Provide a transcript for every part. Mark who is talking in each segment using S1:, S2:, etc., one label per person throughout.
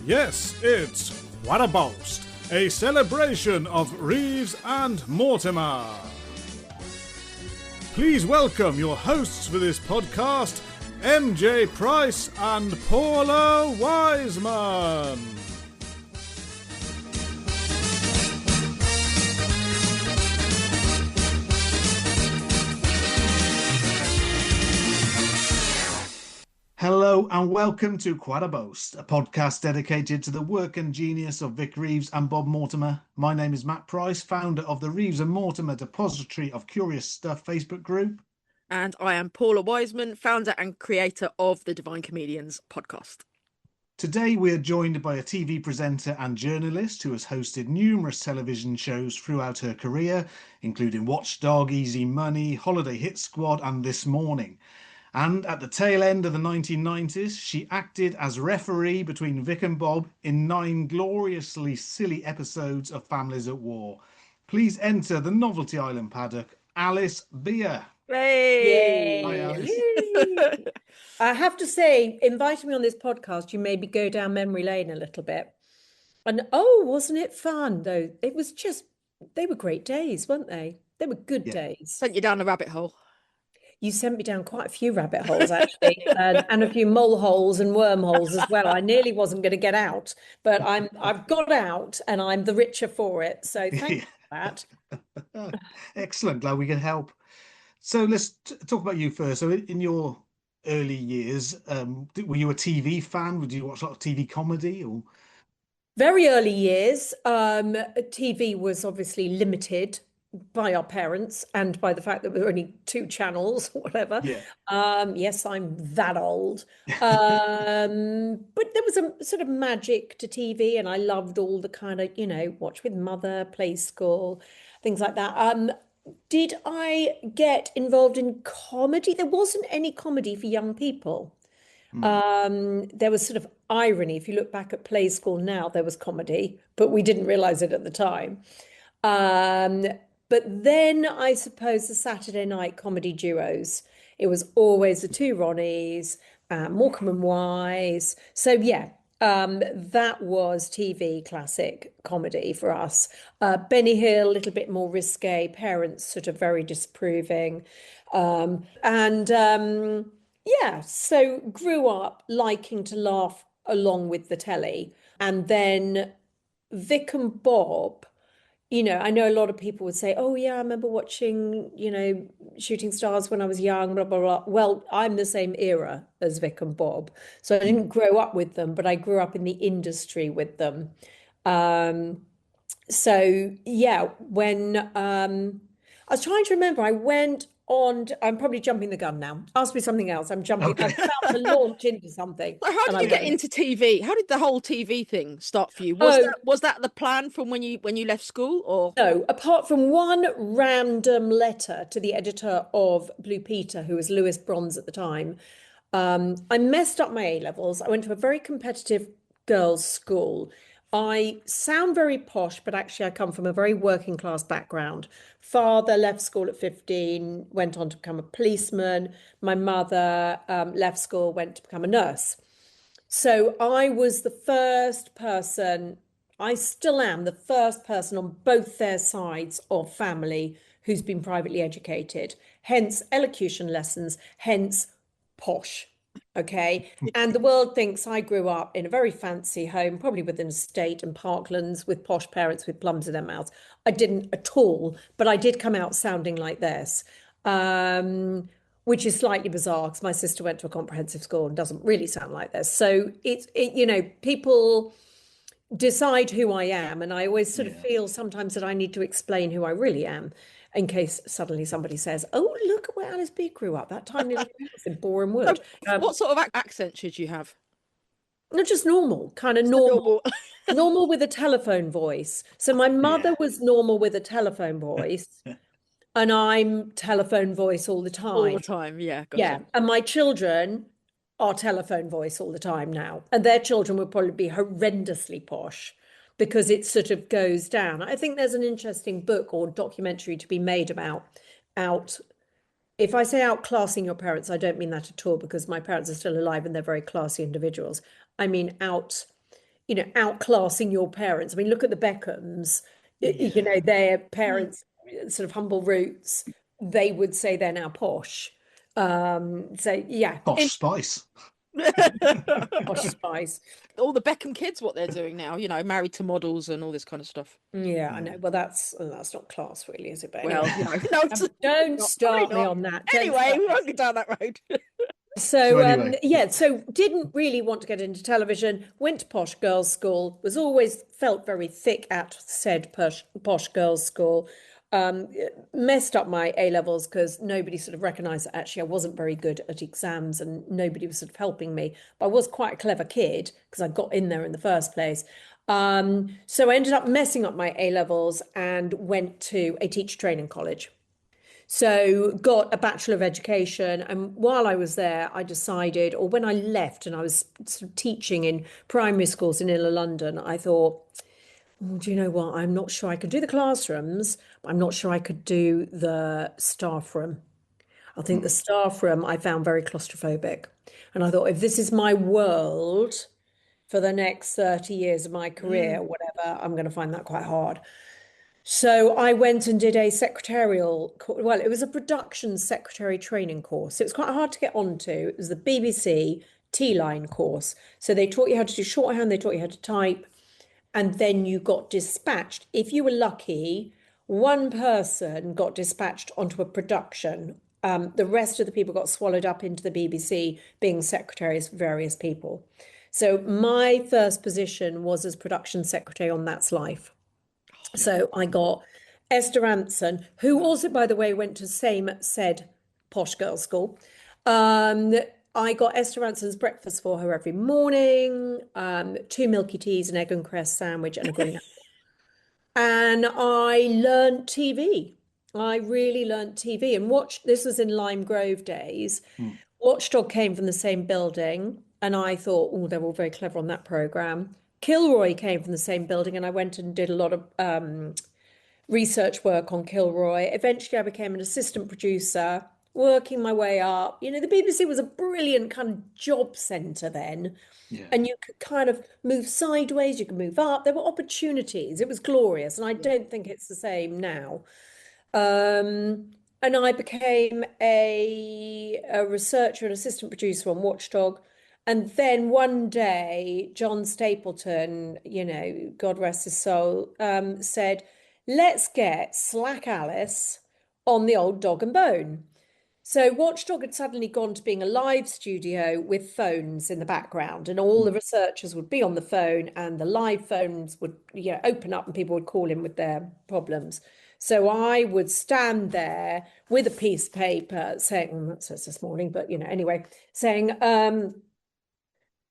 S1: Yes, it's What a Boast, a celebration of Reeves and Mortimer. Please welcome your hosts for this podcast, MJ Price and Paula Wiseman.
S2: Hello and welcome to Quite a Boast, a podcast dedicated to the work and genius of Vic Reeves and Bob Mortimer. My name is Matt Price, founder of the Reeves and Mortimer Depository of Curious Stuff Facebook group.
S3: And I am Paula Wiseman, founder and creator of the Divine Comedians podcast.
S2: Today we are joined by a TV presenter and journalist who has hosted numerous television shows throughout her career, including Watchdog, Easy Money, Holiday Hit Squad and This Morning. And at the tail end of the 1990s, she acted as referee between Vic and Bob in 9 gloriously silly episodes of Families at War. Please enter the Novelty Island paddock, Alice Beer.
S3: Hey!
S2: Hi, Alice.
S4: I have to say, inviting me on this podcast, you made me go down memory lane a little bit. And wasn't it fun, though? It was just, they were great days, weren't they? They were good days.
S3: Sent you down a rabbit hole.
S4: You sent me down quite a few rabbit holes, actually, and a few mole holes and wormholes as well. I nearly wasn't going to get out, but I've got out and I'm the richer for it. So thank you for that.
S2: Excellent. Glad we can help. So let's talk about you first. So in your early years, were you a TV fan? Would you watch a lot of TV comedy? Or
S4: Very early years, TV was obviously limited by our parents and by the fact that there were only 2 channels or whatever.
S2: Yeah.
S4: Yes, I'm that old. But there was a sort of magic to TV, and I loved all the kind of, Watch with Mother, Play School, things like that. Did I get involved in comedy? There wasn't any comedy for young people. There was sort of irony. If you look back at Play School now, there was comedy, but we didn't realize it at the time. But then I suppose the Saturday night comedy duos, it was always the 2 Ronnies, Morecambe and Wise. So yeah, that was TV classic comedy for us. Benny Hill, a little bit more risque, parents sort of very disapproving. So grew up liking to laugh along with the telly. And then Vic and Bob, I know a lot of people would say, oh, yeah, I remember watching, Shooting Stars when I was young, blah, blah, blah. Well, I'm the same era as Vic and Bob. So I didn't grow up with them, but I grew up in the industry with them. When I was trying to remember, I went on, I'm probably jumping the gun now. Ask me something else. I'm jumping,
S2: Okay.
S4: I'm about to launch into something.
S3: So how did you get into TV? How did the whole TV thing start for you? Was that the plan from when you left school, or?
S4: No, apart from one random letter to the editor of Blue Peter, who was Lewis Bronze at the time. I messed up my A-levels. I went to a very competitive girls' school. I sound very posh, but actually I come from a very working class background. Father left school at 15, went on to become a policeman. My mother left school, went to become a nurse. So I was the first person, I still am the first person on both their sides of family who's been privately educated, hence elocution lessons, hence posh. Okay. And the world thinks I grew up in a very fancy home, probably with an estate and parklands with posh parents with plums in their mouths. I didn't at all, but I did come out sounding like this, which is slightly bizarre because my sister went to a comprehensive school and doesn't really sound like this. So people decide who I am. And I always sort of feel sometimes that I need to explain who I really am, in case suddenly somebody says, oh, look at where Alice B grew up, that tiny little house in Boreham Wood.
S3: What sort of accent should you have?
S4: Not just normal, kind of normal. Normal with a telephone voice. So my mother was normal with a telephone voice, and I'm telephone voice all the time.
S3: All the time, yeah. Gotcha.
S4: Yeah, and my children are telephone voice all the time now. And their children would probably be horrendously posh, because it sort of goes down. I think there's an interesting book or documentary to be made about if I say outclassing your parents, I don't mean that at all, because my parents are still alive and they're very classy individuals. I mean outclassing your parents. I mean, look at the Beckhams,
S2: Yeah.
S4: their parents, sort of humble roots, they would say they're now posh. So yeah,
S2: Posh Spice.
S4: posh spice.
S3: All the Beckham kids, what they're doing now, married to models and all this kind of stuff.
S4: Yeah, I
S2: Yeah.
S4: know. Well, that's not class, really, is it? But
S3: Well,
S4: anyway,
S3: no,
S4: don't
S3: probably
S4: start me
S3: not.
S4: on that.
S3: Anyway, we won't go down that road.
S2: So
S4: So
S2: anyway,
S4: yeah, so didn't really want to get into television, went to posh girls' school, was always felt very thick at said posh girls' school. Um, Messed up my A levels because nobody sort of recognized that actually I wasn't very good at exams and nobody was sort of helping me. But I was quite a clever kid because I got in there in the first place. So I ended up messing up my A levels and went to a teacher training college. So got a Bachelor of Education, and while I was there, I decided, or when I left and I was sort of teaching in primary schools in inner London, I thought, oh, do you know what? I'm not sure I could do the classrooms, but I'm not sure I could do the staff room. I think the
S2: hmm,
S4: staff room I found very claustrophobic. And I thought, if this is my world for the next 30 years of my career, whatever, I'm going to find that quite hard. So I went and did a well, it was a production secretary training course. It was quite hard to get onto. It was the BBC T-line course. So they taught you how to do shorthand, they taught you how to type, and then you got dispatched. If you were lucky, one person got dispatched onto a production. The rest of the people got swallowed up into the BBC, being secretaries for various people. So my first position was as production secretary on That's Life. So I got Esther Ranson, who also, by the way, went to same said posh girls' school. Um, I got Esther Ranson's breakfast for her every morning, two milky teas, an egg and cress sandwich, and a green apple. And I learned TV. I really learned TV and watched. This was in Lime Grove days.
S2: hmm.
S4: Watchdog came from the same building, and I thought, oh, they're all very clever on that program. Kilroy came from the same building, and I went and did a lot of research work on Kilroy. Eventually, I became an assistant producer, working my way up. The BBC was a brilliant kind of job centre then.
S2: Yeah.
S4: And you could kind of move sideways, you could move up. There were opportunities. It was glorious. And I don't think it's the same now. And I became a researcher and assistant producer on Watchdog. And then one day, John Stapleton, God rest his soul, said, let's get Slack Alice on the old Dog and Bone. So Watchdog had suddenly gone to being a live studio with phones in the background, and all the researchers would be on the phone, and the live phones would, open up, and people would call in with their problems. So I would stand there with a piece of paper saying, that says this morning, but anyway, saying,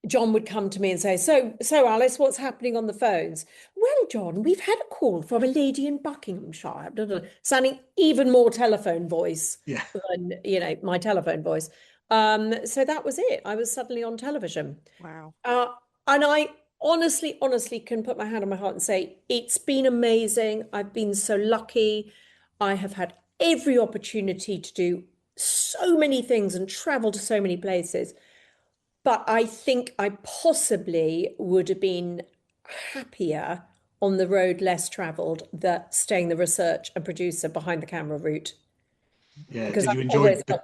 S4: John would come to me and say, so Alice, what's happening on the phones? Well, John, we've had a call from a lady in Buckinghamshire, blah, blah, sounding even more telephone voice
S2: Yeah.
S4: than, my telephone voice. So that was it. I was suddenly on television.
S3: Wow.
S4: And I honestly can put my hand on my heart and say, it's been amazing. I've been so lucky. I have had every opportunity to do so many things and travel to so many places. But I think I possibly would have been happier on the road less traveled that staying the research and producer behind the camera route.
S2: Yeah.
S4: Because
S2: Did
S4: I've
S2: you enjoy
S4: always felt,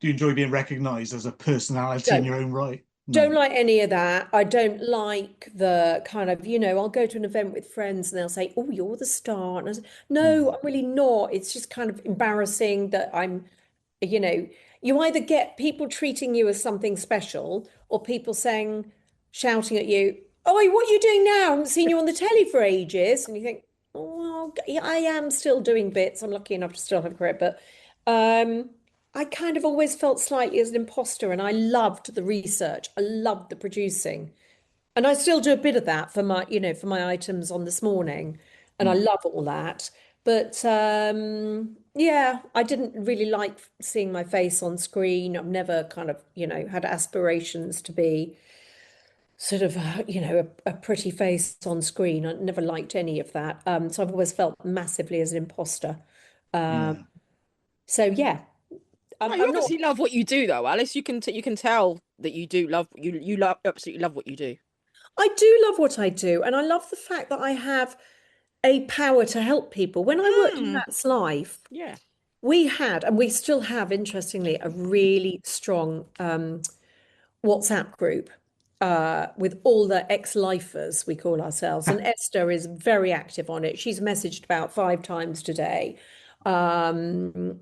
S2: do you enjoy being recognized as a personality in
S4: don't,
S2: your own right?
S4: don't
S2: No.
S4: like any of that. I don't like the kind of, I'll go to an event with friends and they'll say, oh, you're the star. And I say, no,
S2: Hmm.
S4: I'm really not. It's just kind of embarrassing that you know, you either get people treating you as something special or people shouting at you, oh, what are you doing now? I haven't seen you on the telly for ages. And you think, oh, well, yeah, I am still doing bits. I'm lucky enough to still have a career, but um, I kind of always felt slightly as an imposter and I loved the research. I loved the producing. And I still do a bit of that for my items on This Morning. And I
S2: Hmm.
S4: love all that. But yeah, I didn't really like seeing my face on screen. I've never kind of, had aspirations to be sort of, a pretty face on screen. I never liked any of that. So I've always felt massively as an imposter. Um,
S2: Yeah.
S4: so yeah,
S3: No, you
S4: I'm not.
S3: obviously love what you do, though, Alice. You can tell that you do love you love absolutely love what you do.
S4: I do love what I do, and I love the fact that I have a power to help people. When I worked in That's Life,
S3: Yeah.
S4: we had, and we still have, interestingly, a really strong WhatsApp group with all the ex-lifers, we call ourselves. And Esther is very active on it. She's messaged about 5 times today. And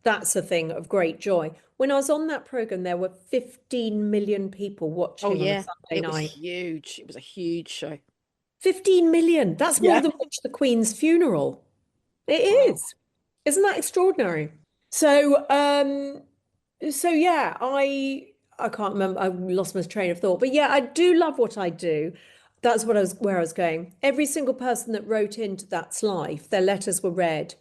S4: that's a thing of great joy. When I was on that program, there were 15 million people
S3: Oh
S4: watching on a
S3: yeah.
S4: Sunday
S3: It was
S4: night.
S3: huge. It was a huge show.
S4: 15 million. That's more
S3: Yeah.
S4: than watched the Queen's funeral. It
S2: Wow.
S4: is. Isn't that extraordinary? So yeah, I can't remember. I lost my train of thought. But yeah, I do love what I do. That's where I was going. Every single person that wrote into That's Life, their letters were read,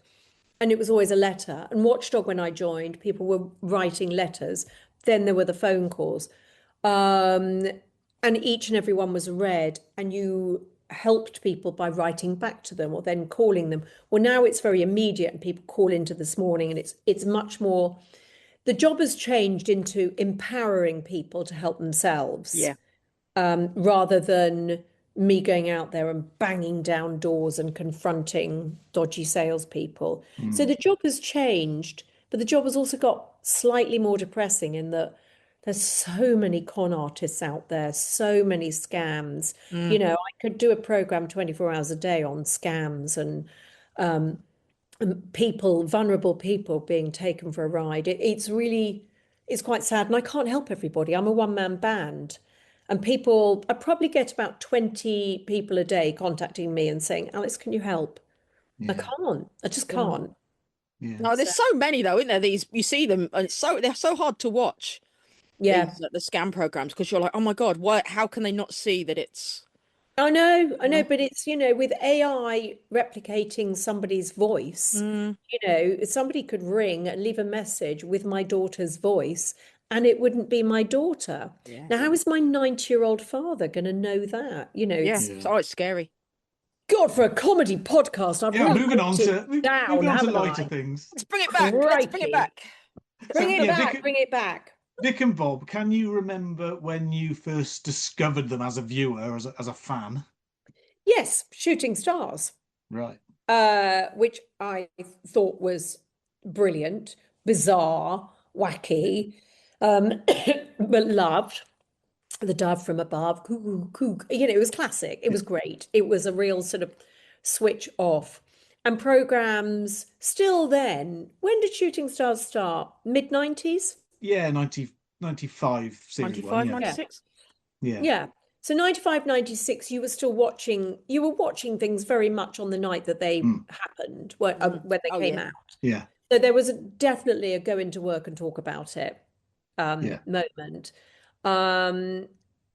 S4: and it was always a letter. And Watchdog, when I joined, people were writing letters. Then there were the phone calls. Um, and each and every one was read, and you helped people by writing back to them or then calling them. Well, now it's very immediate, and people call into This Morning, and it's much more. The job has changed into empowering people to help themselves,
S3: Yeah.
S4: rather than me going out there and banging down doors and confronting dodgy salespeople. So the job has changed, but the job has also got slightly more depressing in that there's so many con artists out there, so many scams.
S3: Mm.
S4: I could do a program 24 hours a day on scams and people, vulnerable people being taken for a ride. It's quite sad. And I can't help everybody. I'm a one-man band. And I probably get about 20 people a day contacting me and saying, Alex, can you help? I
S2: Yeah.
S4: can't. I just
S3: Yeah.
S4: can't.
S2: Yeah.
S3: No,
S4: So,
S3: there's so many though, isn't there? These you see them, and they're so hard to watch.
S4: yeah.
S3: These the scam programs because you're like, oh my God, why? How can they not see that it's?
S4: I know,
S3: Yeah.
S4: but it's, with AI replicating somebody's voice,
S3: Mm,
S4: somebody could ring and leave a message with my daughter's voice and it wouldn't be my daughter.
S3: yeah.
S4: Now, how is my 90-year-old father going to know that?
S3: Yeah.
S4: It's
S2: Yeah.
S3: Oh, it's scary.
S4: God, for a comedy podcast, I've
S2: Yeah,
S4: really brought it down,
S2: moving on to
S4: haven't
S2: lighter
S4: I?
S2: things.
S3: Let's bring it back. Let's bring it
S4: Crikey.
S3: back.
S2: So
S4: Bring it
S2: yeah,
S4: back, bring it back.
S2: Vic and Bob, can you remember when you first discovered them as a viewer, as a fan?
S4: Yes, Shooting Stars,
S2: Right.
S4: which I thought was brilliant, bizarre, wacky, but loved. The Dove from Above, cuckoo, cuckoo. It was classic. It was great. It was a real sort of switch off. And programs still then, when did Shooting Stars start? Mid-90s?
S2: Yeah, 95 series one.
S3: 95,
S2: Yeah.
S3: 96.
S2: Yeah.
S4: Yeah. So 95, 96, you were watching things very much on the night that they
S2: Mm.
S4: happened, when they
S3: Oh
S4: came
S3: yeah.
S4: out.
S2: Yeah.
S4: So there was definitely a go into work and talk about it
S2: Yeah.
S4: moment. Um,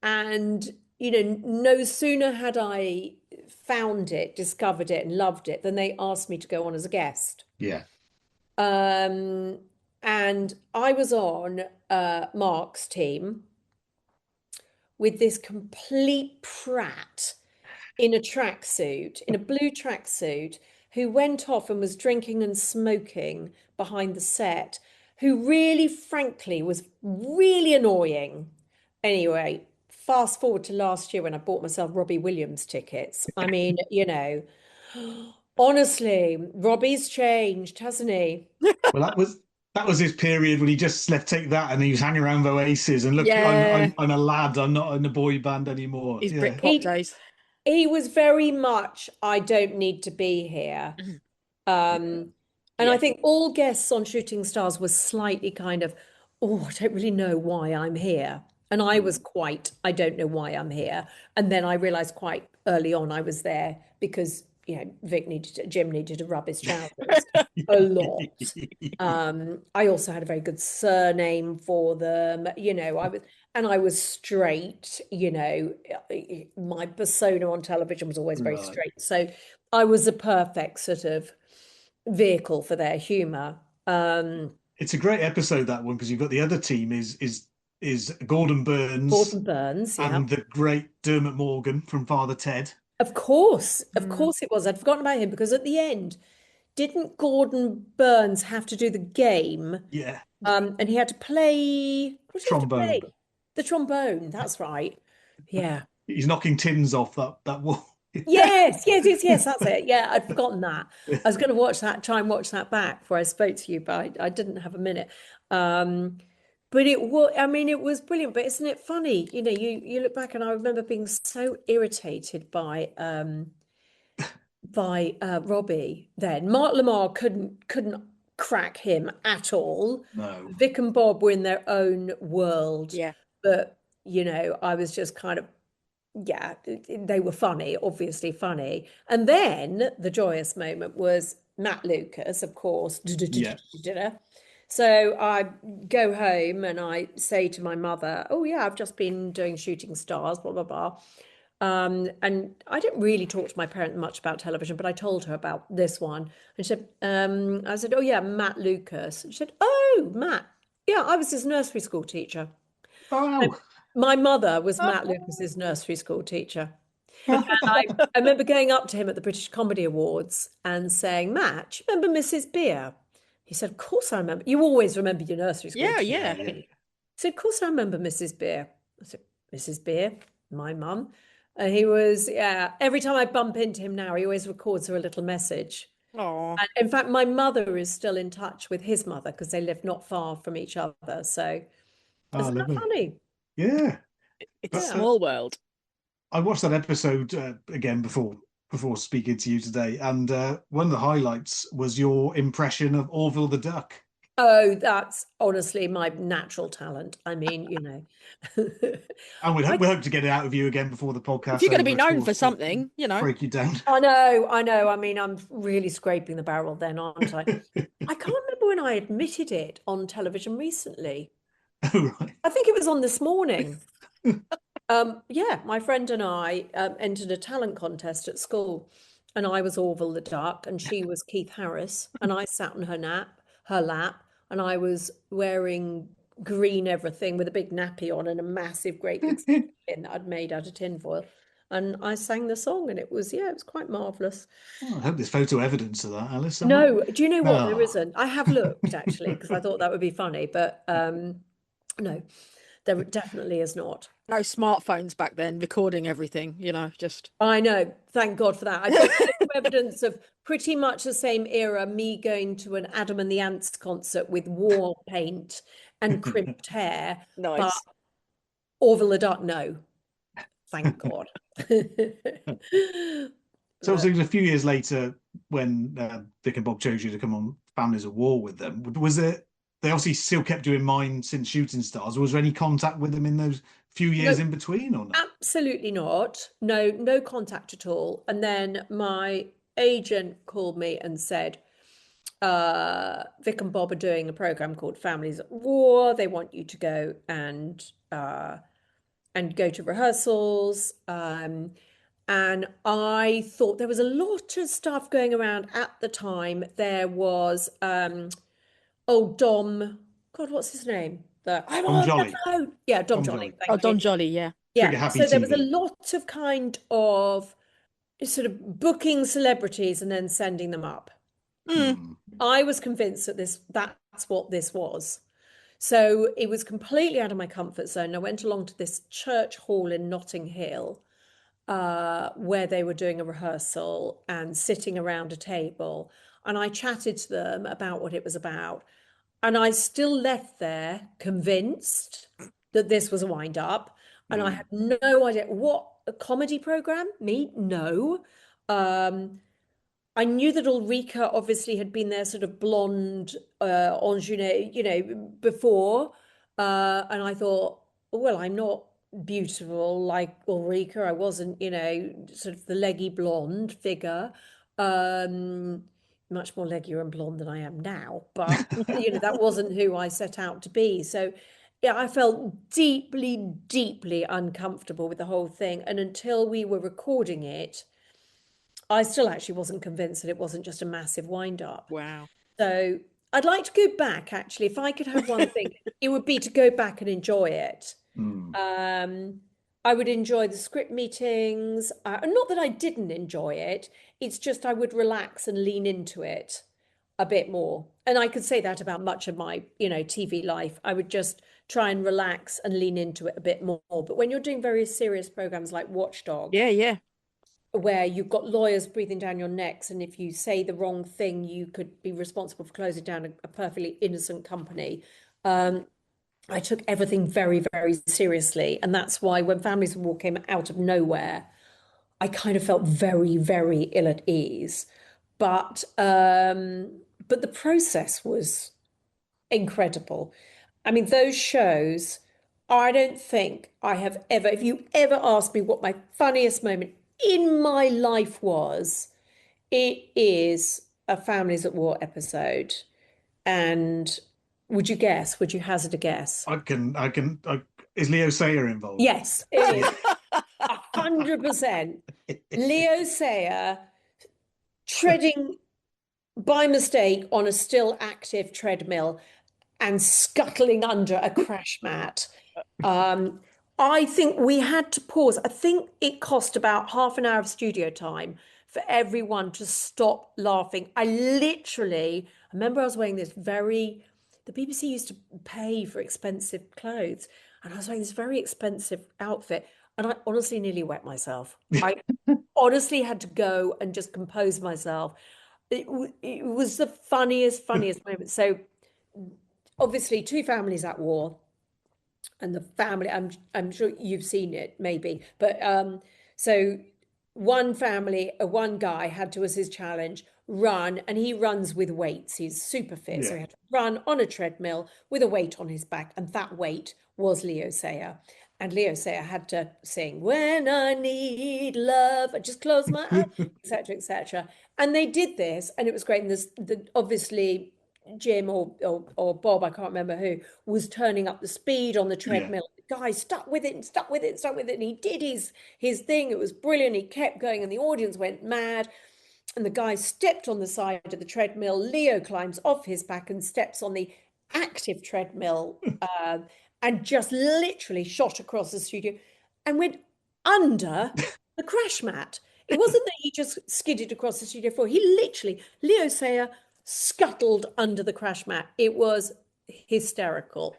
S4: and, no sooner had I found it, discovered it, and loved it than they asked me to go on as a guest.
S2: Yeah.
S4: Um, and I was on Mark's team with this complete prat in a tracksuit, in a blue tracksuit, who went off and was drinking and smoking behind the set, who really, frankly, was really annoying. Anyway, fast forward to last year when I bought myself Robbie Williams tickets. I mean, honestly, Robbie's changed, hasn't he?
S2: Well, that was his period when he just left Take That and he was hanging around with Oasis and look, I'm
S3: Yeah.
S2: I'm I'm a lad. I'm not in a boy band anymore.
S3: His
S2: Yeah.
S3: Britpop
S4: He
S3: days.
S4: he was very much, I don't need to be here. Um, and I
S3: Yeah.
S4: think all guests on Shooting Stars was slightly kind of, oh, I don't really know why I'm here. And I was quite, I don't know why I'm here. And then I realized quite early on I was there because, Jim needed to rub his trousers a lot. I also had a very good surname for them. I was straight, my persona on television was always very
S2: Right.
S4: straight. So I was a perfect sort of vehicle for their humor.
S2: It's a great episode, that one, because you've got the other team is Gordon Burns
S4: Gordon Burns, yeah.
S2: and the great Dermot Morgan from Father Ted.
S4: Of course it was. I'd forgotten about him because at the end, didn't Gordon Burns have to do the game?
S2: Yeah.
S4: And he had to play, what did he have to play?
S2: Trombone.
S4: The trombone, that's right. Yeah.
S2: He's knocking tins off that wall.
S4: Yes, that's it. Yeah, I'd forgotten that. I was going to try and watch that back before I spoke to you, but I didn't have a minute. But I mean, it was brilliant. But isn't it funny? You look back and I remember being so irritated by Robbie then. Mark Lamar couldn't crack him at all.
S2: No.
S4: Vic and Bob were in their own world.
S3: Yeah.
S4: But, I was just kind of, yeah, they were funny, obviously funny. And then the joyous moment was Matt Lucas, of course.
S2: Yeah.
S4: So I go home and I say to my mother, oh yeah, I've just been doing Shooting Stars, blah, blah, blah. And I didn't really talk to my parent much about television, but I told her about this one. And she said, I said, oh yeah, Matt Lucas. And she said, oh, Matt. Yeah, I was his nursery school teacher.
S2: Oh.
S4: My mother was Matt Lucas's nursery school teacher. And I remember going up to him at the British Comedy Awards and saying, Matt, do you remember Mrs. Beer? He said, of course I remember. You always remember your nursery school teacher.
S3: Yeah.
S4: He said, of course I remember Mrs. Beer. I said, Mrs. Beer, my mum. And he was, yeah, every time I bump into him now, he always records her a little message.
S3: Oh.
S4: And in fact, my mother is still in touch with his mother because they live not far from each other. So isn't that funny?
S2: Yeah.
S3: It's a small world.
S2: I watched that episode again before speaking to you today, and one of the highlights was your impression of Orville the Duck.
S4: Oh, that's honestly my natural talent. I mean,
S2: And we hope to get it out of you again before the podcast.
S3: If you're going to be known for something,
S2: break you down.
S4: I know. I mean, I'm really scraping the barrel then, aren't I? I can't remember when I admitted it on television recently.
S2: Oh, right.
S4: I think it was on This Morning. Yeah, my friend and I entered a talent contest at school, and I was Orville the Duck, and she was Keith Harris, and I sat on her lap, and I was wearing green everything with a big nappy on and a massive, great big skin that I'd made out of tinfoil, and I sang the song, and it was quite marvelous.
S2: Oh, I hope there's photo evidence of that, Alice.
S4: No, do you know what? There isn't. I have looked actually because I thought that would be funny, but no. There definitely is not.
S3: No smartphones back then recording everything, just.
S4: I know. Thank God for that. I got evidence of pretty much the same era, me going to an Adam and the Ants concert with war paint and crimped hair.
S3: Nice.
S4: But Orville the Duck, no. Thank God.
S2: So it was a few years later when Vic and Bob chose you to come on Families of War with them. Was it? They obviously still kept you in mind since Shooting Stars. Was there any contact with them in those few years in between, or not?
S4: Absolutely not. No contact at all. And then my agent called me and said, Vic and Bob are doing a program called Families at War. They want you to go and go to rehearsals. And I thought there was a lot of stuff going around at the time. There was Dom, God, what's his name?
S2: Dom Jolly.
S4: Yeah, Dom Jolly.
S3: Dom Jolly, yeah.
S4: Yeah, so there was a lot of kind of sort of booking celebrities and then sending them up. I was convinced that that's what this was. So it was completely out of my comfort zone. I went along to this church hall in Notting Hill where they were doing a rehearsal and sitting around a table. And I chatted to them about what it was about. And I still left there convinced that this was a wind up. And I had no idea. What, a comedy program? Me? No. I knew that Ulrika obviously had been their sort of blonde ingenue, before. And I thought, well, I'm not beautiful like Ulrika. I wasn't, sort of the leggy blonde figure. Much more leggier and blonde than I am now, but that wasn't who I set out to be. So yeah, I felt deeply, deeply uncomfortable with the whole thing. And until we were recording it, I still actually wasn't convinced that it wasn't just a massive wind up.
S3: Wow.
S4: So I'd like to go back, actually. If I could have one thing, it would be to go back and enjoy it. I would enjoy the script meetings. Not that I didn't enjoy it. It's just I would relax and lean into it. a bit more. And I could say that about much of my, TV life. I would just try and relax and lean into it a bit more. But when you're doing very serious programs like Watchdog,
S3: Yeah.
S4: where you've got lawyers breathing down your necks, and if you say the wrong thing, you could be responsible for closing down a perfectly innocent company. I took everything very, very seriously. And that's why when Families of War came out of nowhere, I kind of felt very, very ill at ease. But the process was incredible. I mean, those shows, I don't think I have ever, if you ever asked me what my funniest moment in my life was, it is a Families at War episode. And would you guess? Would you hazard a guess?
S2: Is Leo Sayer involved?
S4: Yes, it is. 100%. Leo Sayer treading by mistake on a still active treadmill and scuttling under a crash mat. I think we had to pause. I think it cost about half an hour of studio time for everyone to stop laughing. I remember I was wearing the BBC used to pay for expensive clothes, and I was wearing this very expensive outfit, and I honestly nearly wet myself. I honestly had to go and just compose myself. It was the funniest moment. So obviously 2 families at war, and the family, I'm sure you've seen it maybe, but so one family, one guy had to, as his challenge, run, and he runs with weights. He's super fit, so he had to run on a treadmill with a weight on his back, and that weight was Leo Sayer. And Leo Sayer had to sing "When I Need Love," I just close my eyes, etc., etc. And they did this, and it was great. And obviously Jim or Bob, I can't remember who, was turning up the speed on the treadmill. The guy stuck with it, and he did his thing. It was brilliant. He kept going, and the audience went mad. And the guy stepped on the side of the treadmill. Leo climbs off his back and steps on the active treadmill, and just literally shot across the studio and went under the crash mat. It wasn't that he just skidded across the studio floor. He literally, Leo Sayer, scuttled under the crash mat. It was hysterical.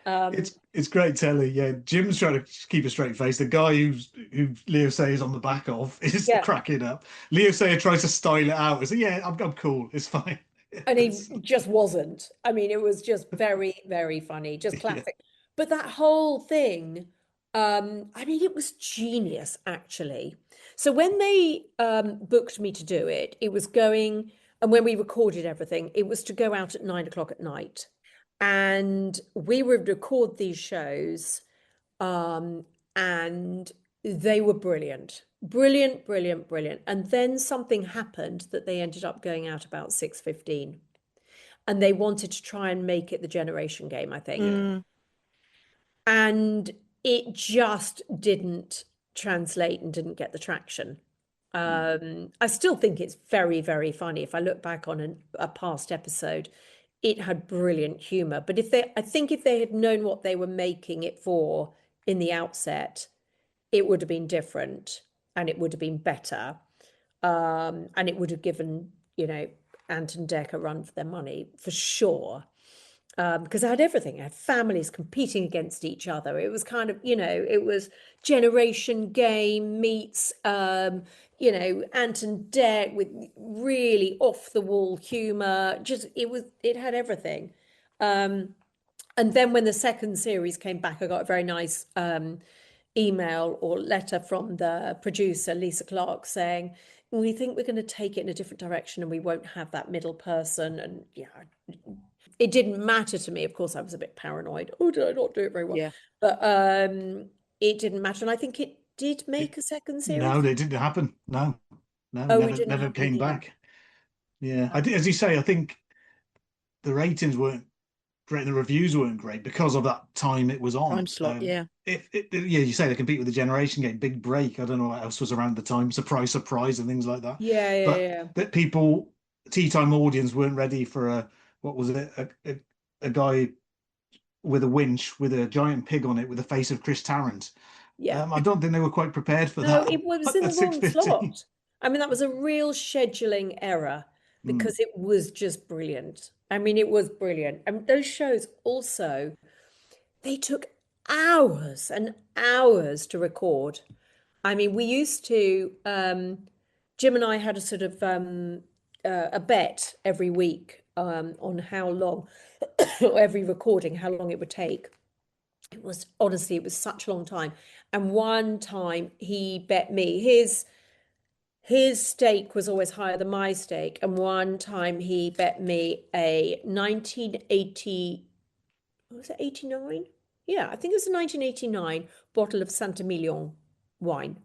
S2: It's great telly. Yeah, Jim's trying to keep a straight face. The guy who Leo Sayer's on the back of is cracking up. Leo Sayer tries to style it out. He says, "Yeah, I'm cool. It's fine."
S4: And he just wasn't. I mean, it was just very, very funny. Just classic. But that whole thing, I mean, it was genius, actually. So when they booked me to do it, it was going, and when we recorded everything, it was to go out at 9 o'clock at night. And we would record these shows, and they were brilliant. Brilliant. And then something happened that they ended up going out about 6:15. And they wanted to try and make it the generation game, I think. And it just didn't translate and didn't get the traction. I still think it's very, very funny. If I look back on a past episode, it had brilliant humor. But I think if they had known what they were making it for in the outset, it would have been different, and it would have been better. And it would have given, Ant and Dec a run for their money, for sure. Because I had everything. I had families competing against each other. It was kind of, it was generation game meets, Ant and Dec with really off the wall humor. It had everything. And then when the second series came back, I got a very nice email or letter from the producer, Lisa Clark, saying, "We think we're going to take it in a different direction, and we won't have that middle person." And it didn't matter to me. Of course, I was a bit paranoid. Oh, did I not do it very well?
S3: Yeah.
S4: But it didn't matter. And I think it did make a second series.
S2: No, it didn't happen. No,
S4: it
S2: never came back. Yeah, as you say, I think the ratings weren't great, the reviews weren't great because of that time it was on.
S3: Time slot, yeah.
S2: You say they compete with the generation game, big break. I don't know what else was around the time, surprise, and things like that. That people, tea time audience, weren't ready for a guy with a winch with a giant pig on it with the face of Chris Tarrant. I don't think they were quite prepared for that.
S4: No, it was in the wrong slot. I mean, that was a real scheduling error. because it was just brilliant. I mean, it was brilliant. And those shows also, they took hours and hours to record. I mean, we used to, Jim and I had a sort of a bet every week on how long, or every recording, how long it would take. It was honestly, it was such a long time. And one time he bet me his stake was always higher than my stake. And one time he bet me a 1980, was it 89? Yeah, I think it was a 1989 bottle of Saint-Emilion wine.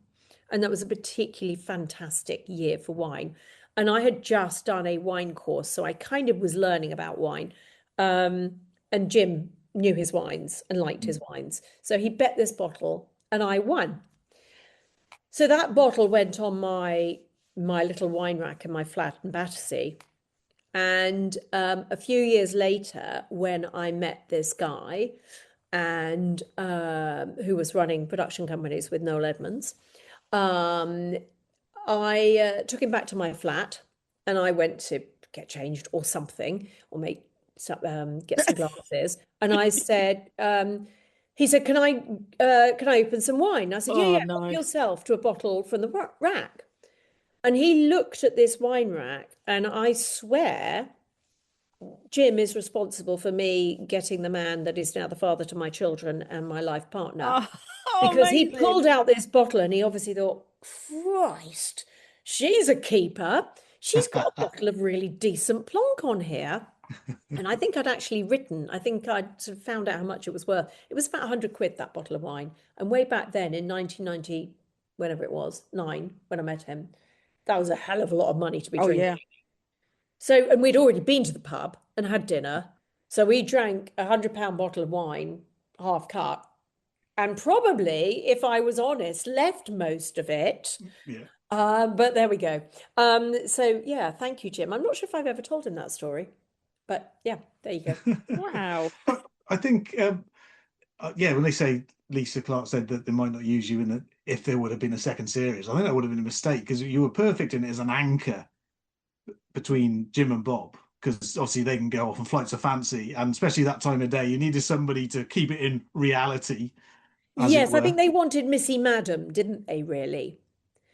S4: And that was a particularly fantastic year for wine. And I had just done a wine course, so I kind of was learning about wine. And Jim knew his wines and liked his wines. So he bet this bottle and I won. So that bottle went on my little wine rack in my flat in Battersea. And a few years later, when I met this guy and who was running production companies with Noel Edmonds, I took him back to my flat and I went to get changed or something, or get some glasses. And I said, he said, can I open some wine? I said, yeah, help yourself to a bottle from the rack. And he looked at this wine rack, and I swear Jim is responsible for me getting the man that is now the father to my children and my life partner. Because he pulled out this bottle and he obviously thought, Christ, she's a keeper. She's got a bottle of really decent plonk on here. And I think I'd sort of found out how much it was worth. It was about 100 quid, that bottle of wine. And way back then in 1990, whenever it was, 9, when I met him, that was a hell of a lot of money to be drinking. Yeah. So, and we'd already been to the pub and had dinner. So we drank a £100 bottle of wine, half cut. And probably, if I was honest, left most of it.
S2: Yeah.
S4: But there we go. So yeah, thank you, Jim. I'm not sure if I've ever told him that story. But yeah, there you go.
S3: Wow.
S2: I think, when they say Lisa Clark said that they might not use you if there would have been a second series, I think that would have been a mistake because you were perfect in it as an anchor between Jim and Bob, because obviously they can go off on flights of fancy, and especially that time of day, you needed somebody to keep it in reality.
S4: Yes, I think they wanted Missy Madam, didn't they, really?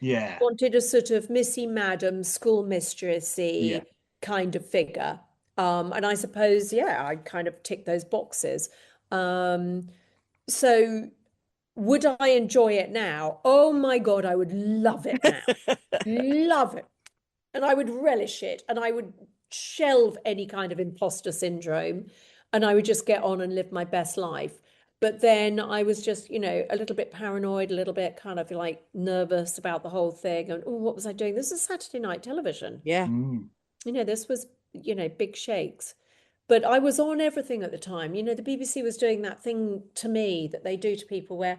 S2: Yeah.
S4: Wanted a sort of Missy Madam, school mistressy kind of figure. And I suppose, I kind of tick those boxes. So would I enjoy it now? Oh my God, I would love it now. Love it. And I would relish it. And I would shelve any kind of imposter syndrome. And I would just get on and live my best life. But then I was just, a little bit paranoid, a little bit kind of like nervous about the whole thing. And, what was I doing? This is Saturday night television.
S3: Yeah.
S4: This was, big shakes. But I was on everything at the time. The BBC was doing that thing to me that they do to people where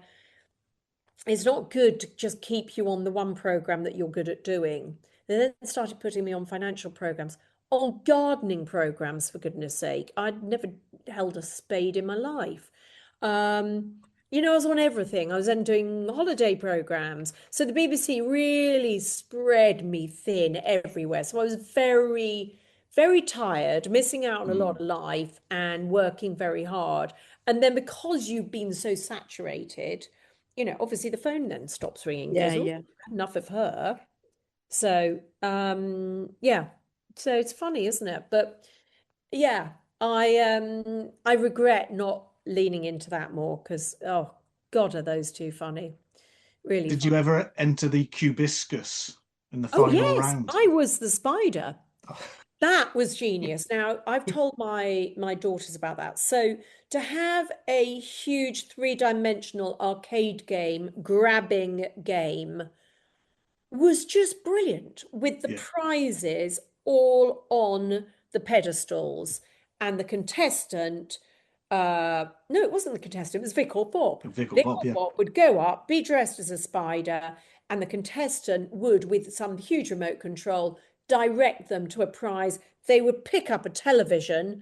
S4: it's not good to just keep you on the one programme that you're good at doing. They then started putting me on financial programmes, on gardening programmes, for goodness sake. I'd never held a spade in my life. I was on everything. I was then doing holiday programmes. So the BBC really spread me thin everywhere. So I was very, very tired, missing out on a lot of life and working very hard. And then because you've been so saturated, obviously the phone then stops ringing.
S3: Yeah.
S4: Enough of her. So, So it's funny, isn't it? But yeah, I regret not leaning into that more because, oh God, are those two funny. Really
S2: Did
S4: funny.
S2: you ever enter the Cubiscus in the final round?
S4: I was the spider. That was genius. Now, I've told my daughters about that. So to have a huge 3-dimensional arcade game, grabbing game, was just brilliant, with the prizes all on the pedestals and the contestant. No, it wasn't the contestant, it was Vic or Bob.
S2: Vic or
S4: Bob would go up, be dressed as a spider, and the contestant would, with some huge remote control, direct them to a prize. They would pick up a television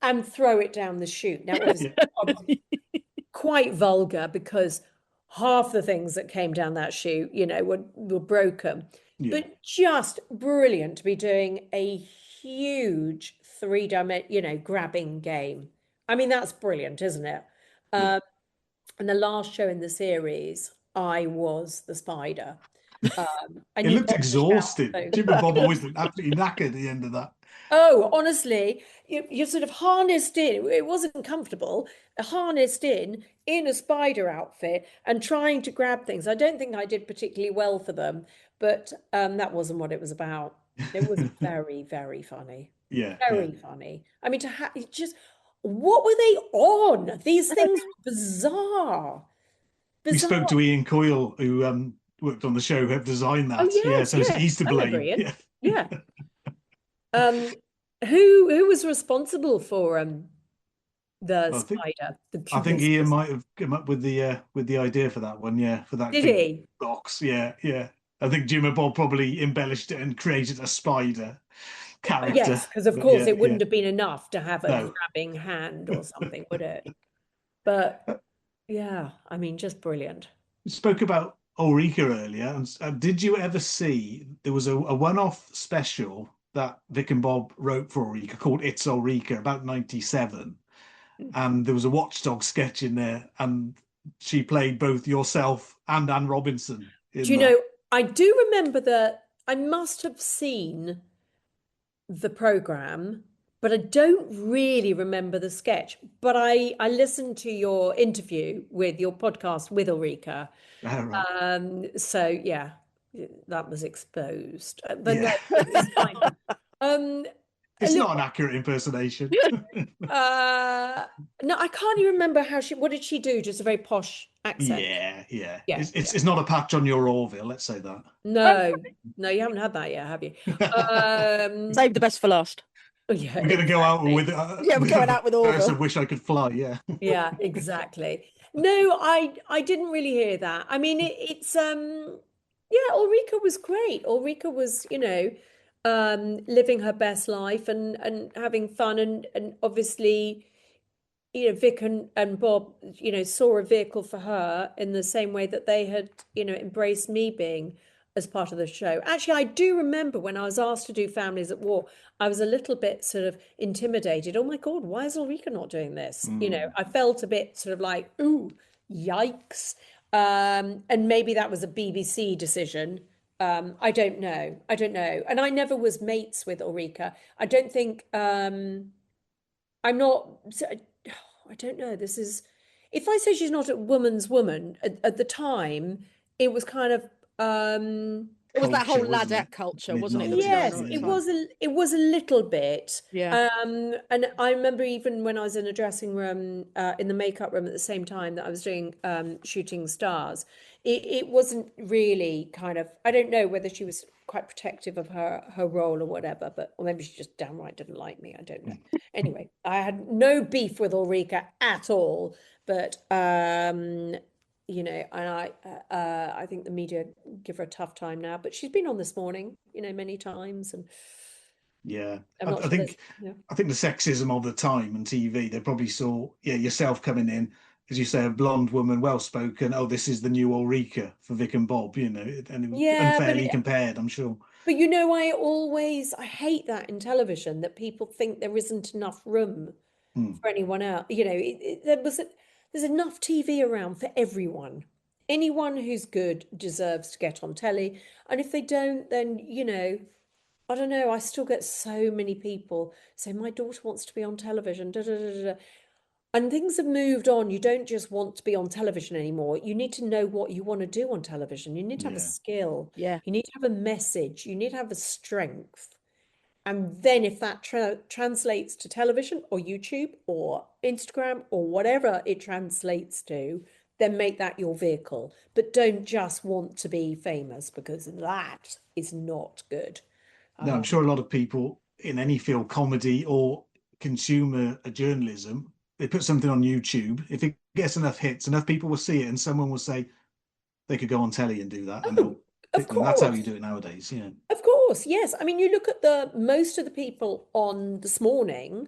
S4: and throw it down the chute. Now, it was quite vulgar because half the things that came down that chute, were broken.
S2: Yeah.
S4: But just brilliant to be doing a huge three-dimensional, grabbing game. I mean, that's brilliant, isn't it?
S2: Yeah.
S4: And the last show in the series, I was the spider. And
S2: It
S4: you
S2: looked
S4: got to shout.
S2: exhausted.
S4: So
S2: Jim and Bob always looked absolutely knackered at the end of that.
S4: oh, honestly, you're sort of harnessed in. It wasn't comfortable, harnessed in a spider outfit and trying to grab things. I don't think I did particularly well for them, but that wasn't what it was about. It was very, very funny.
S2: Yeah, yeah.
S4: Very funny. I mean, to have just what were they on? These things were bizarre.
S2: We spoke
S4: Bizarre.
S2: to Ian Coyle, who worked on the show, who helped design
S4: Oh,
S2: that. Yeah,
S4: yes,
S2: so
S4: yes.
S2: he's to
S4: I remember
S2: blame.
S4: Ian.
S2: Yeah.
S4: Yeah. Who was responsible for the
S2: I think
S4: spider?
S2: I think Ian might have come up with the idea for that one. Yeah, for that
S4: Did
S2: big
S4: he?
S2: box. Yeah, yeah. I think Jim and Bob probably embellished it and created a spider character.
S4: Yes, because of
S2: But
S4: course
S2: yeah,
S4: it
S2: yeah.
S4: wouldn't have been enough to have a
S2: No.
S4: grabbing hand or something, would it? But yeah, I mean, just brilliant.
S2: We spoke about Ulrika earlier, and did you ever see there was a one-off special that Vic and Bob wrote for Ulrika called "It's Ulrika" about '97, and there was a Watchdog sketch in there, and she played both yourself and Anne Robinson
S4: Do
S2: in
S4: you
S2: that.
S4: know, I do remember that I must have seen the program, but I don't really remember the sketch. But I listened to your interview with your podcast with Ulrika.
S2: Oh, right.
S4: So yeah, that was exposed. But no,
S2: Yeah,
S4: it's fine. Um,
S2: it's
S4: look,
S2: not an accurate impersonation.
S4: no, I can't even remember what did she do? Just a very posh accent.
S2: Yeah, yeah.
S4: Yeah,
S2: It's not a patch on your Orville, let's say that.
S4: no, no, you haven't had that yet, have you?
S3: Save the best for last.
S4: Yeah,
S2: We're going to go out with
S3: Yeah, we're going out with Orville.
S2: I wish I could fly. Yeah.
S4: yeah, exactly. No, I didn't really hear that. I mean, it's yeah, Ulrika was great. Ulrika was, living her best life and having fun and obviously, Vic and Bob, saw a vehicle for her in the same way that they had, embraced me being as part of the show. Actually, I do remember when I was asked to do Families at War, I was a little bit sort of intimidated. Oh my God, why is Ulrika not doing this? I felt a bit sort of like, ooh, yikes. And maybe that was a BBC decision. I don't know. I don't know. And I never was mates with Ulrika. I don't think I'm not. I don't know. This is. If I say she's not a woman's woman at the time, it was kind of.
S3: It was that whole
S2: Culture, wasn't
S3: ladette
S2: it?
S3: culture, wasn't it? That was
S4: Yes,
S3: going on at
S4: it
S3: the
S4: was
S3: time.
S4: it was a little bit.
S3: Yeah.
S4: And I remember even when I was in a dressing room, in the makeup room at the same time that I was doing Shooting Stars, it wasn't really kind of. I don't know whether she was quite protective of her role or whatever, or maybe she just downright didn't like me. I don't know. Anyway, I had no beef with Ulrika at all, but and I think the media give her a tough time now, but she's been on This Morning, many times, and
S2: Yeah,
S4: I'm not
S2: I
S4: sure
S2: think I think the sexism of the time and TV, they probably saw, yourself coming in, as you say, a blonde woman, well spoken. Oh, this is the new Ulrika for Vic and Bob, and it was
S4: yeah,
S2: unfairly compared, I'm sure.
S4: but I hate that in television that people think there isn't enough room for anyone else. There's enough TV around for everyone. Anyone who's good deserves to get on telly, and if they don't, then I don't know. I still get so many people say my daughter wants to be on television. Da, da, da, da, da. And things have moved on. You don't just want to be on television anymore. You need to know what you want to do on television. You need to have a
S2: Yeah.
S4: skill.
S3: Yeah.
S4: You need to have a message. You need to have a strength. And then if that translates to television or YouTube or Instagram or whatever it translates to, then make that your vehicle. But don't just want to be famous, because that is not good.
S2: No, I'm sure a lot of people in any field, comedy or consumer journalism, they put something on YouTube. If it gets enough hits, enough people will see it, and someone will say they could go on telly and do that, and they'll
S4: Of
S2: pick them. That's how you
S4: course.
S2: do it nowadays. Yeah.
S4: Of course, yes. I mean, you look at most of the people on This Morning,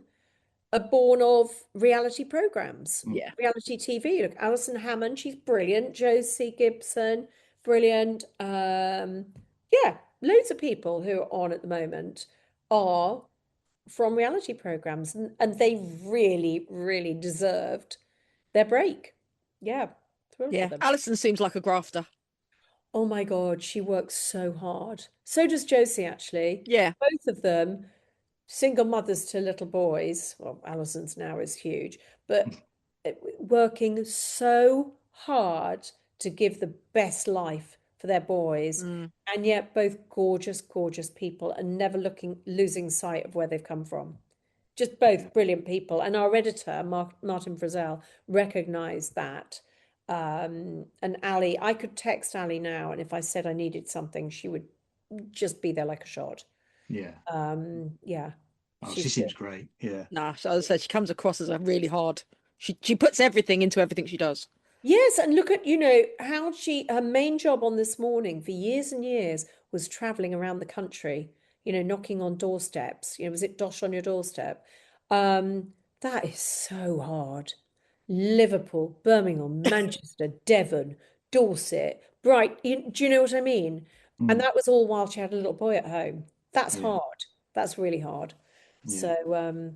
S4: are born of reality programs,
S3: Yeah.
S4: reality TV. Look, Alison Hammond, she's brilliant. Josie Gibson, brilliant. Yeah, loads of people who are on at the moment are from reality programs, and they really, really deserved their break. Yeah, thrilled for
S3: Yeah.
S4: them.
S3: Alison seems like a grafter.
S4: Oh my God, she works so hard. So does Josie, actually.
S3: Yeah.
S4: Both of them, single mothers to little boys. Well, Alison's now is huge, but working so hard to give the best life for their boys,
S3: Mm.
S4: and yet both gorgeous, gorgeous people, and never losing sight of where they've come from. Just both brilliant people. And our editor, Martin Frizzell, recognized that. And Ali, I could text Ali now, and if I said I needed something, she would just be there like a shot.
S2: Yeah.
S4: Yeah,
S2: Oh, she
S4: she's
S2: seems
S4: good.
S2: great. Yeah.
S3: Nah, so as I said, she comes across as a really hard. She puts everything into everything she does.
S4: Yes, and look at, how her main job on This Morning for years and years was traveling around the country, knocking on doorsteps. Was it Dosh on your doorstep? That is so hard. Liverpool, Birmingham, Manchester, Devon, Dorset, Bright. Do you know what I mean? And
S2: Mm,
S4: that was all while she had a little boy at home. That's
S2: yeah.
S4: hard. That's really hard.
S2: Yeah.
S4: So,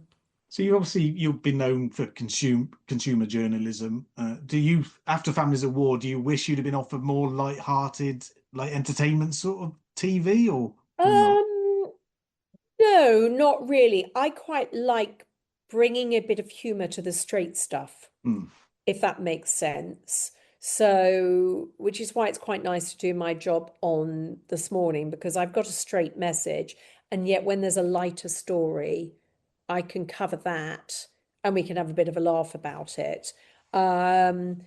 S2: So you've been known for consumer journalism. Do you, after Families at War, do you wish you'd have been offered more light-hearted, like entertainment sort of TV, or not?
S4: um, no, not really. I quite like bringing a bit of humor to the straight stuff,
S2: Mm,
S4: if that makes sense. So, which is why it's quite nice to do my job on This Morning, because I've got a straight message, and yet when there's a lighter story, I can cover that and we can have a bit of a laugh about it. Um,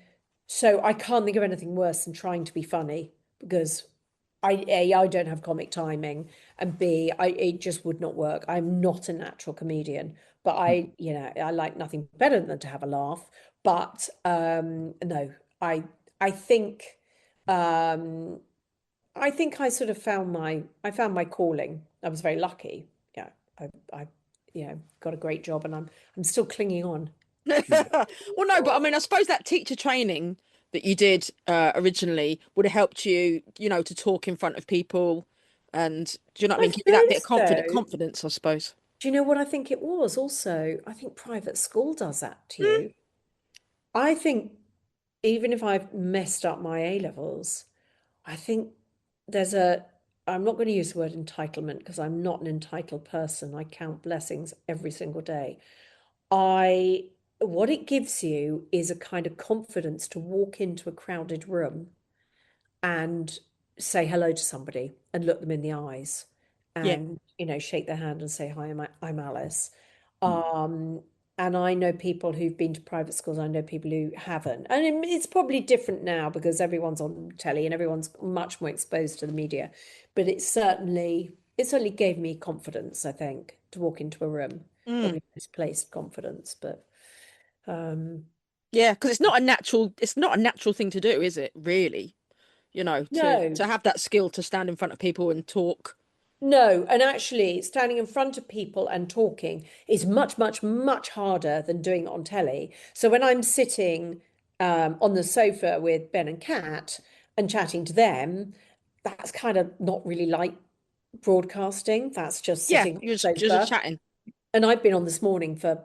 S4: so I can't think of anything worse than trying to be funny, because I don't have comic timing, and B, it just would not work. I'm not a natural comedian, but
S2: mm,
S4: I like nothing better than to have a laugh. But no, I think um, I think I sort of found my calling. I was very lucky. Yeah, I got a great job, and I'm still clinging on.
S2: yeah.
S3: Well, no, but I mean, I suppose that teacher training that you did originally would have helped you, to talk in front of people, and do you know what I
S4: I
S3: mean? Give you that bit of
S4: suppose so.
S3: confidence, I suppose.
S4: Do you know what I think it was also? I think private school does that to
S3: Mm.
S4: you. I think even if I've messed up my A levels, I think there's I'm not going to use the word entitlement because I'm not an entitled person. I count blessings every single day. What it gives you is a kind of confidence to walk into a crowded room and say hello to somebody and look them in the eyes,
S3: Yeah.
S4: and shake their hand and say hi, I'm Alice.
S2: Mm,
S4: um and I know people who've been to private schools. I know people who haven't, and it's probably different now because everyone's on telly and everyone's much more exposed to the media, but it certainly gave me confidence, I think, to walk into a room.
S3: Mm.
S4: Probably misplaced confidence, but um
S3: Yeah, because it's not a natural thing to do, is it, really? To
S4: no.
S3: have that skill to stand in front of people and talk.
S4: No, and actually, standing in front of people and talking is much, much, much harder than doing it on telly. So when I'm sitting on the sofa with Ben and Kat and chatting to them, that's kind of not really like broadcasting. That's just
S3: Yeah,
S4: sitting on
S3: you're
S4: the
S3: just
S4: sofa.
S3: chatting.
S4: And I've been on This Morning for,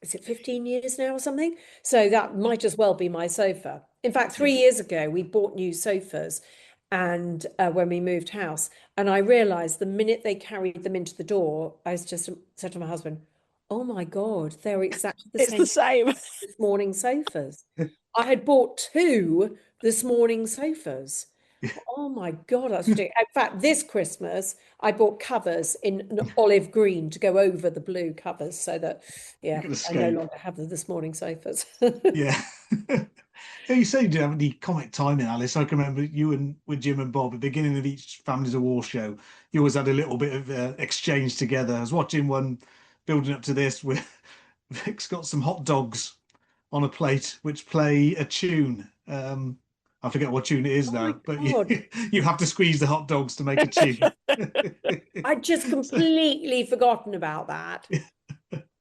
S4: is it 15 years now or something? So that might as well be my sofa. In fact,
S2: yeah.
S4: 3 years ago, we bought new sofas, and when we moved house, and I realized the minute they carried them into the door, I was just said to my husband, "Oh my God, they're exactly the
S3: It's the
S4: same
S3: same.
S4: This Morning sofas." I had bought two This Morning sofas. Oh my God, that's ridiculous. In fact, this Christmas, I bought covers in an olive green to go over the blue covers so that,
S2: You
S4: yeah,
S2: can
S4: I no
S2: escape.
S4: longer have the This Morning sofas.
S2: Yeah. Yeah, you say you do have any comic timing, Alice. I can remember you and with Jim and Bob at the beginning of each Families of War show. You always had a little bit of exchange together. I was watching one building up to this where Vic's got some hot dogs on a plate which play a tune. I forget what tune it is
S4: Oh my
S2: now, but you
S4: God.
S2: you have to squeeze the hot dogs to make a tune.
S4: I'd just
S2: So,
S4: completely forgotten about that.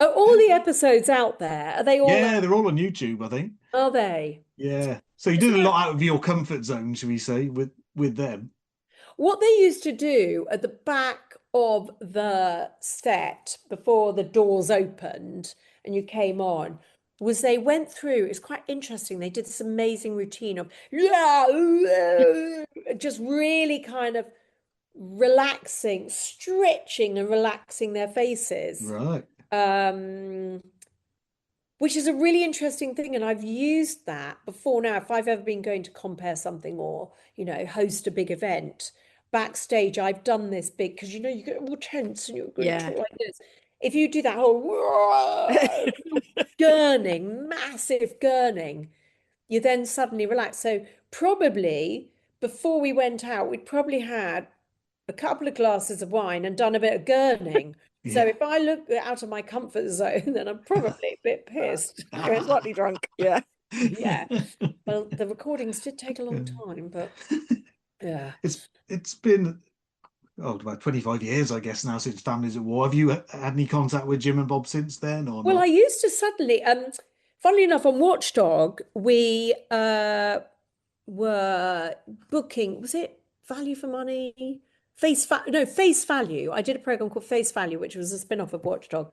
S4: Are all the episodes out there? Are they all there?
S2: Yeah, they're all on YouTube, I think.
S4: Are they?
S2: Yeah. So you
S4: Isn't
S2: did a
S4: that
S2: lot out of your comfort zone, shall we say, with them.
S4: what they used to do at the back of the set before the doors opened and you came on? Was they went through, it's quite interesting. They did this amazing routine of just really kind of relaxing, stretching and relaxing their faces.
S2: Right.
S4: Um, which is a really interesting thing. And I've used that before now. If I've ever been going to compare something or, host a big event, backstage, I've done this big, because you get all tense and you're going to
S3: Yeah.
S4: talk like this. If you do that whole gurning, massive gurning, you then suddenly relax. So probably before we went out, we'd probably had a couple of glasses of wine and done a bit of gurning. So
S2: Yeah.
S4: if I look out of my comfort zone, then I'm probably a bit pissed.
S3: Yeah, slightly drunk. Yeah.
S4: Yeah. Well, the recordings did take a long time, but yeah.
S2: It's been about 25 years, I guess, now since Families at War. Have you had any contact with Jim and Bob since then or
S4: Well, I
S2: not?
S4: used to suddenly, funnily enough, on Watchdog, we were booking, was it Value for Money? Face Value. I did a program called Face Value, which was a spin-off of Watchdog.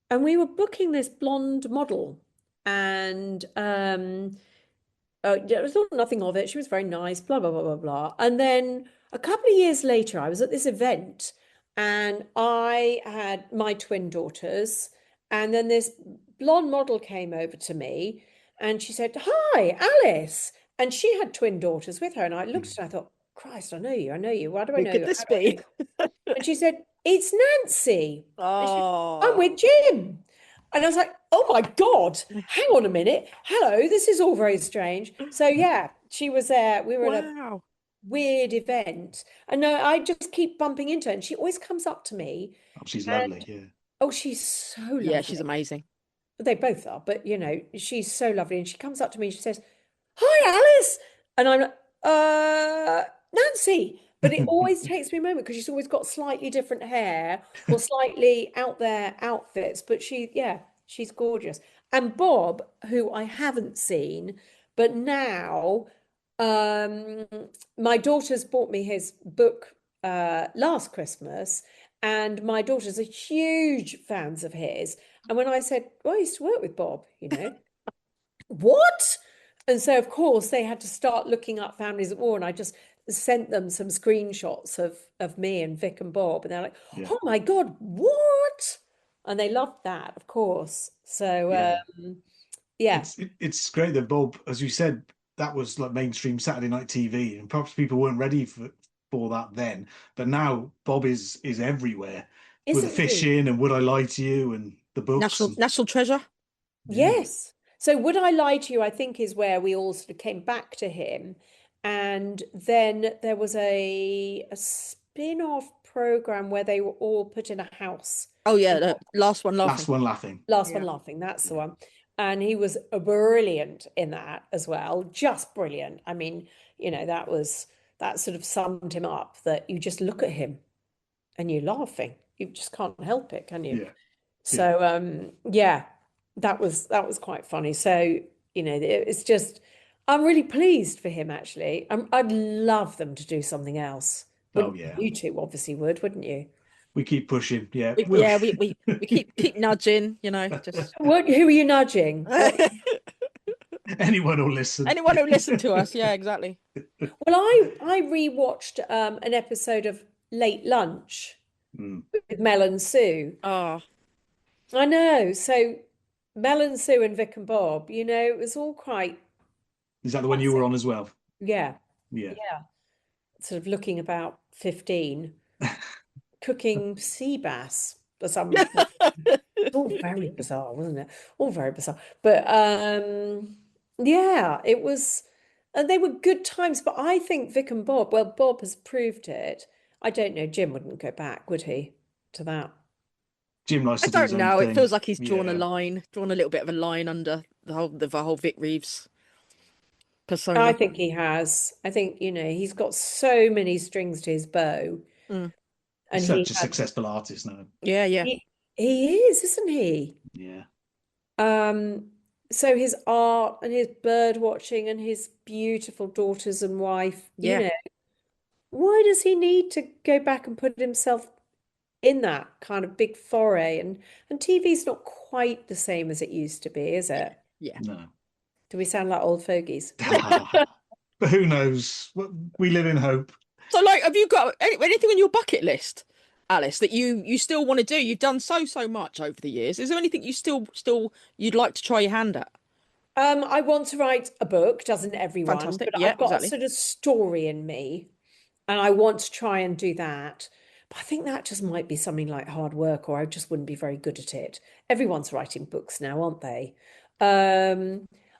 S4: And we were booking this blonde model. And I thought nothing of it. She was very nice, blah, blah, blah, blah, blah. And then a couple of years later, I was at this event and I had my twin daughters. And then this blonde model came over to me and she said, "Hi, Alice." And she had twin daughters with her. And I looked at her, I thought, Christ, I know you, I know you. Why do I
S3: Who
S4: know
S3: could
S4: you?
S3: this
S4: How do I
S3: be?
S4: know you? And she said, "It's Nancy." And she said, "I'm
S3: Oh,
S4: with Jim." And I was like, "Oh my God, hang on a minute. Hello, this is all very strange." So yeah, she was there. We were at a
S3: wow.
S4: weird event. And I just keep bumping into her. And she always comes up to me.
S2: Oh, she's lovely.
S4: And
S2: Yeah.
S4: oh, she's so
S3: Yeah, she's
S4: lovely.
S3: amazing.
S4: They both are, but she's so lovely. And she comes up to me and she says, "Hi, Alice." And I'm like, Nancy. But it always takes me a moment because she's always got slightly different hair or slightly out there outfits. But she's gorgeous. And Bob, who I haven't seen, but now um, my daughter's bought me his book last Christmas, and my daughters are huge fans of his. And when I said, "Well, I used to work with Bob," what? And so, of course, they had to start looking up Families at War, and I just sent them some screenshots of me and Vic and Bob, and they're like,
S2: Yeah.
S4: "Oh my God, what?" And they loved that, of course. So,
S2: Yeah.
S4: yeah.
S2: It's great that Bob, as you said, that was like mainstream Saturday night TV, and perhaps people weren't ready for that then. But now Bob is everywhere with the
S4: Isn't he?
S2: fishing and Would I Lie to You and the books.
S3: National treasure.
S2: Yeah.
S4: Yes. So Would I Lie to You, I think, is where we all sort of came back to him. And then there was a spin-off program where they were all put in a house.
S3: Oh yeah, the last one
S2: Last
S3: laughing.
S2: one laughing.
S4: Last One
S3: Yeah.
S4: Laughing, that's the one. And he was brilliant in that as well. Just brilliant. I mean, that sort of summed him up, that you just look at him and you're laughing. You just can't help it, can you?
S2: Yeah.
S4: So yeah, that was quite funny. So, it's just I'm really pleased for him actually. I'd love them to do something else.
S2: Oh
S4: Wouldn't
S2: yeah.
S4: you two obviously wouldn't you?
S2: We keep pushing. Yeah.
S3: We,
S2: We'll
S3: yeah, we keep nudging, just
S4: Who are you nudging?
S2: anyone will listen.
S3: anyone who listened to us. Yeah, exactly.
S4: Well, I rewatched an episode of Late Lunch
S2: Mm.
S4: with Mel and Sue.
S3: Oh,
S4: I know. So Mel and Sue and Vic and Bob, it was all quite
S2: Is that the one you were on as well?
S4: yeah,
S2: Yeah.
S4: yeah. Sort of looking about 15, cooking sea bass for some it's all very bizarre, wasn't it? All very bizarre. But yeah, it was, and they were good times. But I think Vic and Bob, well, Bob has proved it. I don't know, Jim wouldn't go back, would he, to that?
S2: Jim likes
S3: I
S2: to do his
S3: don't
S2: own
S3: know. It
S2: thing.
S3: feels like he's drawn a
S2: Yeah.
S3: line, drawn a little bit of a line under the whole Vic Reeves
S4: I
S3: persona.
S4: think he has. I think, he's got so many strings to his bow.
S3: Mm.
S4: And
S2: He's such a successful artist now.
S3: Yeah, yeah.
S4: He is, isn't he?
S2: Yeah.
S4: So his art and his bird watching and his beautiful daughters and wife,
S3: Yeah.
S4: why does he need to go back and put himself in that kind of big foray? And TV's not quite the same as it used to be, is it?
S3: Yeah.
S2: No.
S4: Do we sound like old fogies?
S2: But who knows? We live in hope.
S3: So, like, have you got anything on your bucket list, Alice, that you still want to do? You've done so much over the years. Is there anything you still you'd like to try your hand at?
S4: I want to write a book, doesn't everyone?
S3: Fantastic.
S4: But
S3: Yeah,
S4: I've got
S3: exactly.
S4: a sort of story in me, and I want to try and do that. But I think that just might be something like hard work, or I just wouldn't be very good at it. Everyone's writing books now, aren't they?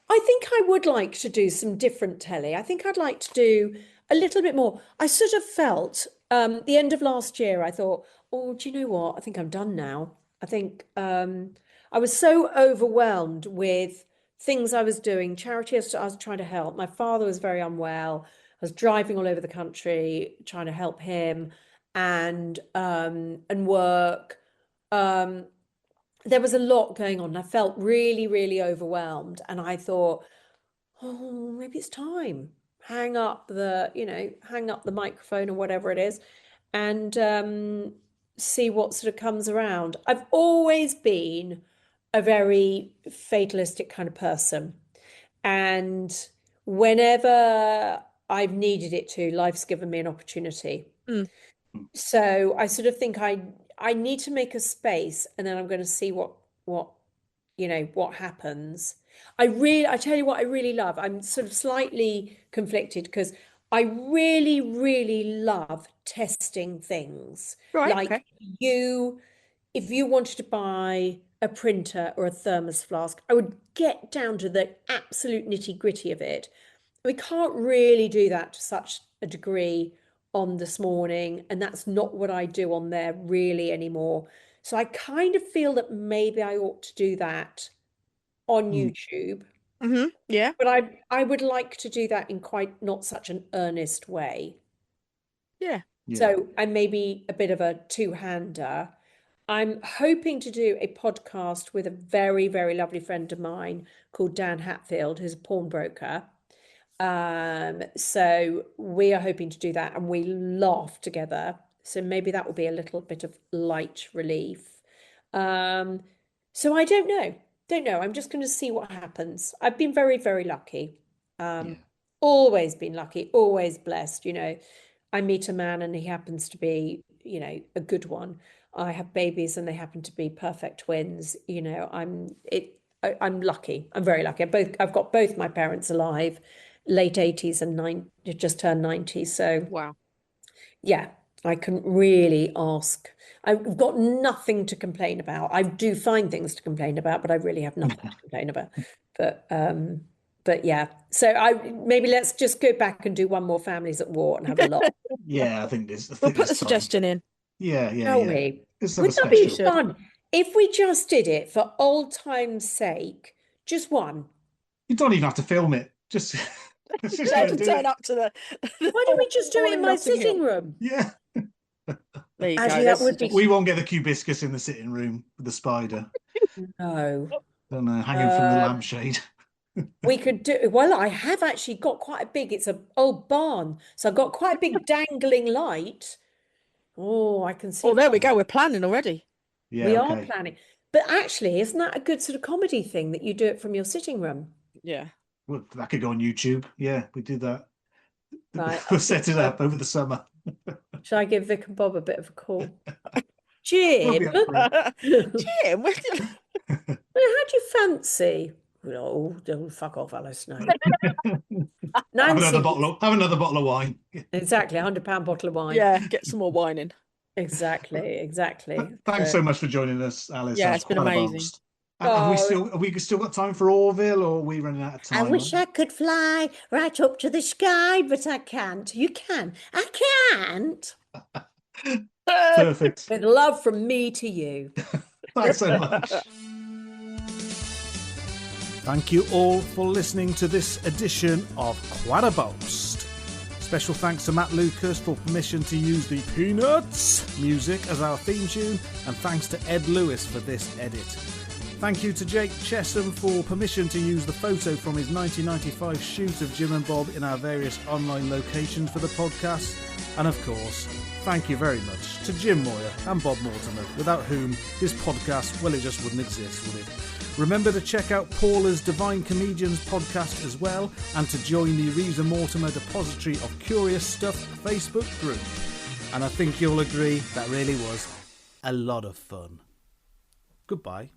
S4: I think I would like to do some different telly. I think I'd like to do a little bit more. I sort of felt the end of last year, I thought, oh, do you know what? I think I'm done now. I think I was so overwhelmed with things I was doing, charity I was trying to help. My father was very unwell. I was driving all over the country trying to help him and work. There was a lot going on. I felt really, really overwhelmed. And I thought, oh, maybe it's time. Hang up the microphone or whatever it is and see what sort of comes around. I've always been a very fatalistic kind of person. And whenever I've needed it to, life's given me an opportunity.
S3: Mm.
S4: So I sort of think I need to make a space and then I'm going to see what what happens. I tell you what I really love. I'm sort of slightly conflicted because I really, really love testing things.
S3: Right.
S4: Like
S3: Okay.
S4: if you wanted to buy a printer or a thermos flask, I would get down to the absolute nitty-gritty of it. We can't really do that to such a degree on This Morning, and that's not what I do on there really anymore. So I kind of feel that maybe I ought to do that on YouTube,
S3: Mm-hmm. Yeah.
S4: but I would like to do that in quite not such an earnest way.
S3: Yeah.
S2: Yeah.
S4: So I may be a bit of a two-hander. I'm hoping to do a podcast with a very, very lovely friend of mine called Dan Hatfield, who's a pawnbroker. So we are hoping to do that and we laugh together. So maybe that will be a little bit of light relief. So I don't know. Don't know. I'm just going to see what happens. I've been very, very lucky. Always been lucky, always blessed. I meet a man and he happens to be, a good one. I have babies and they happen to be perfect twins. I'm lucky. I'm very lucky. I've got both my parents alive, late 80s and just turned 90. So
S3: Wow.
S4: yeah, I couldn't really ask. I've got nothing to complain about. I do find things to complain about, but I really have nothing to complain about. But yeah. So maybe let's just go back and do one more Families at War and have a lot.
S2: Yeah, I think this.
S3: We'll put the suggestion in.
S2: Yeah, yeah,
S4: Shall
S2: yeah.
S4: we?
S2: Let's have a
S4: Wouldn't that be
S2: special.
S4: fun if we just did it for old time's sake? Just one.
S2: You don't even have to film it. Just let's just
S3: Let
S2: go
S3: them
S2: do
S3: turn
S2: it.
S3: up to the.
S4: Why don't we just do
S3: all
S4: it in
S3: in
S4: my
S3: Notting Hill.
S4: sitting room?
S2: Yeah.
S3: There you
S4: Actually,
S3: go.
S4: that would be
S2: We won't get the cubiscus in the sitting room with the spider.
S4: no.
S2: Don't know, hanging from the lampshade.
S4: We could do well. I have actually got quite a big. It's an old barn, so I've got quite a big dangling light. Oh, I can see.
S3: Oh, there we go. We're planning already.
S2: Yeah,
S4: We
S2: okay.
S4: are planning. But actually, isn't that a good sort of comedy thing that you do it from your sitting room?
S3: Yeah.
S2: Well, that could go on YouTube. Yeah, we did that.
S4: Right.
S2: We'll set it up over the summer.
S4: Shall I give Vic and Bob a bit of a call?
S2: We'll
S4: Jim,
S2: be up for it.
S3: Jim,
S4: how do you fancy? Oh, don't fuck off, Alice. No.
S2: Have
S4: Nancy,
S2: another bottle of wine.
S4: exactly, £100 bottle of wine.
S3: yeah, get some more wine in.
S4: Exactly.
S2: Thanks so much for joining us, Alice.
S3: Yeah,
S2: That's
S3: it's been
S2: quite a
S3: amazing.
S2: boast. Have we still got time for Orville, or are we running out of
S4: I
S2: time?
S4: wish I could fly right up to the sky, but I can't. You can. I can't.
S2: Perfect.
S4: With love from me to you.
S2: Thanks so much.
S1: Thank you all for listening to this edition of Quite a Boast.
S2: Special thanks to Matt Lucas for permission to use the Peanuts music as our theme tune, and thanks to Ed Lewis for this edit. Thank you to Jake Chesham for permission to use the photo from his 1995 shoot of Jim and Bob in our various online locations for the podcast. And of course, thank you very much to Jim Moir and Bob Mortimer, without whom this podcast, well, it just wouldn't exist, would it? Remember to check out Paula's Divine Comedians podcast as well, and to join the Reeves Mortimer Depository of Curious Stuff Facebook group. And I think you'll agree that really was a lot of fun. Goodbye.